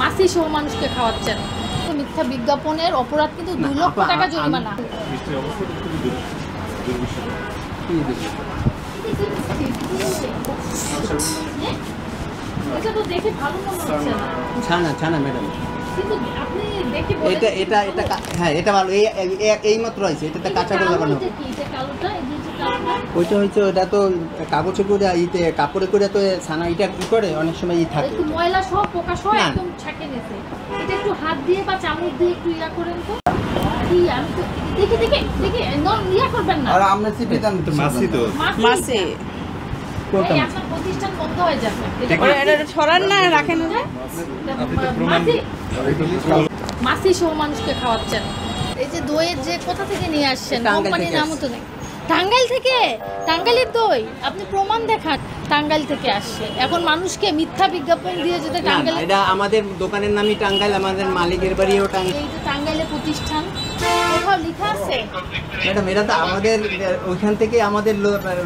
মাসি সহ মানুষকে খাওয়াচ্ছেন। মিথ্যা বিজ্ঞাপনের অপরাধ কিন্তু 2 লক্ষ টাকা জরিমানা। এটা তো দেখে ভালো মনে হচ্ছে না। ছানা ছানা ম্যাডাম, কিন্তু আপনি দেখে এটা এটা এটা হ্যাঁ এটা ভালো, এই মাত্র আছে, এটা কাঁচা করে লাগানো হবে। ওইটা হচ্ছে ওটা তো কাগজে করে ইতে কাপড়ে করে তো ছানা এটা কি করে অনেক সময় থাকে একটু ময়লা সহ পোকা সহ একদম ছাকে গেছে। এটা একটু হাত দিয়ে বা চামচ দিয়ে একটু ইয়া করেন তো। কি আমি তো দেখে নন ইয়া করবেন না। আর আমরা চিপে দাম তো মাসি তো মাসি কোনটা আপনার প্রতিষ্ঠান বন্ধ হয়ে যাবে। এটা ছড়ান না রাখেন না। মাসি সহ মানুষকে খাওয়াচ্ছেন। এই যে দইয়ের যে কোথা থেকে নিয়ে আসছেন, কোম্পানির নামও তো নেই। টাঙ্গাইল থেকে, টাঙ্গাইলের দই আপনি প্রমাণ দেখান টাঙ্গাইল থেকে আসছে। এখন মানুষকে মিথ্যা বিজ্ঞাপন দিয়ে যেতে টাঙ্গাইল, এটা আমাদের দোকানের নামই টাঙ্গাইল, আমাদের মালিকের বাড়িও টাঙ্গাইল। এই যে টাঙ্গাইলের প্রতিষ্ঠান কোথাও লেখা আছে? ম্যাডাম এটা তো আমাদের ওইখান থেকে আমাদের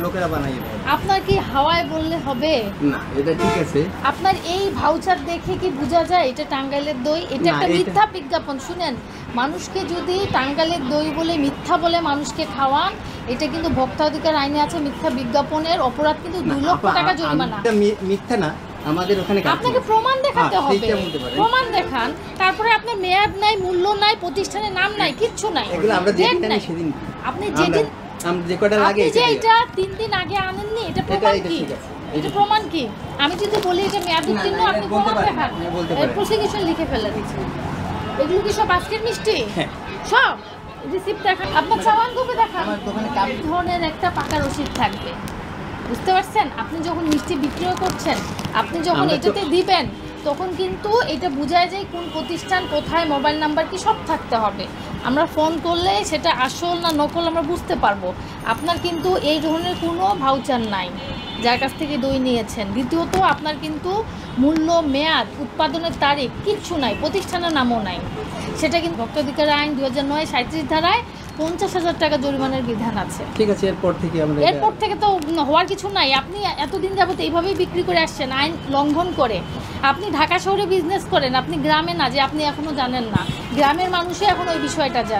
লোকেরা বানাই। আপনার কি হাওয়ায় বললে হবে না, এটা ঠিক আছে। আপনার এই ভাউচার দেখে কি বোঝা যায় এটা টাঙ্গাইলের দই? এটা একটা মিথ্যা বিজ্ঞাপন। শুনেন, মানুষকে যদি টাঙ্গাইলের দই বলে মিথ্যা বলে মানুষকে খাওয়ান, এটা কিন্তু ভোক্তাধিকার আইনে আছে। মিথ্যা বিজ্ঞাপনের অপরাধ কিন্তু 2 লক্ষ টাকা জরিমানা। এটা মিথ্যা না, আমাদের ওখানে আপনাকে প্রমাণ দেখাতে হবে। প্রমাণ দেখান, তারপরে আপনার মেয়াদ নাই, মূল্য নাই, প্রতিষ্ঠানের নাম নাই, কিচ্ছু নাই। এগুলো আমরা যেদিন আনি সেদিন, আপনি যেদিন আমরা যে কটা লাগে আপনি যে এটা 3 দিন আগে আনেননি, এটা প্রমাণ কি? এটা প্রমাণ কি? আমি যদি বলি এটা মেয়াদ উত্তীর্ণ, আপনি প্রমাণ দেখান, প্রসিকিউশন লিখে ফেলে দিচ্ছি। এগুলো কি সব আজকের মিষ্টি? সব রিসিপ্ট দেখান, আপনার চালান কপি দেখান। এই ধরনের একটা পাকা রসিদ থাকবে, বুঝতে পারছেন? আপনি যখন মিষ্টি বিক্রয় করছেন, আপনি যখন এটাতে দিবেন, তখন কিন্তু এটা বোঝা যায় কোন প্রতিষ্ঠান কোথায়, মোবাইল নাম্বার কি সব থাকতে হবে। আমরা ফোন করলে সেটা আসল না নকল আমরা বুঝতে পারবো। আপনার কিন্তু এই ধরনের কোনো ভাউচার নাই যার কাছ থেকে দই নিয়েছেন। দ্বিতীয়ত আপনার কিন্তু মূল্য, মেয়াদ, উৎপাদনের তারিখ কিচ্ছু নাই, প্রতিষ্ঠানের নামও নাই। সেটা কিন্তু ভোক্তাধিকার আইন 2009 37 ধারায় 50,000 টাকা জরিমানার বিধান আছে। ঠিক আছে, এরপর থেকে তো হওয়ার কিছু নাই। আপনি এতদিন যাবত এইভাবেই বিক্রি করে আসছেন আইন লঙ্ঘন করে। আপনি ঢাকা শহরে বিজনেস করেন, আপনি গ্রামে না যে আপনি এখনো জানেন না। গ্রামের মানুষই এখন ওই বিষয়টা জানে।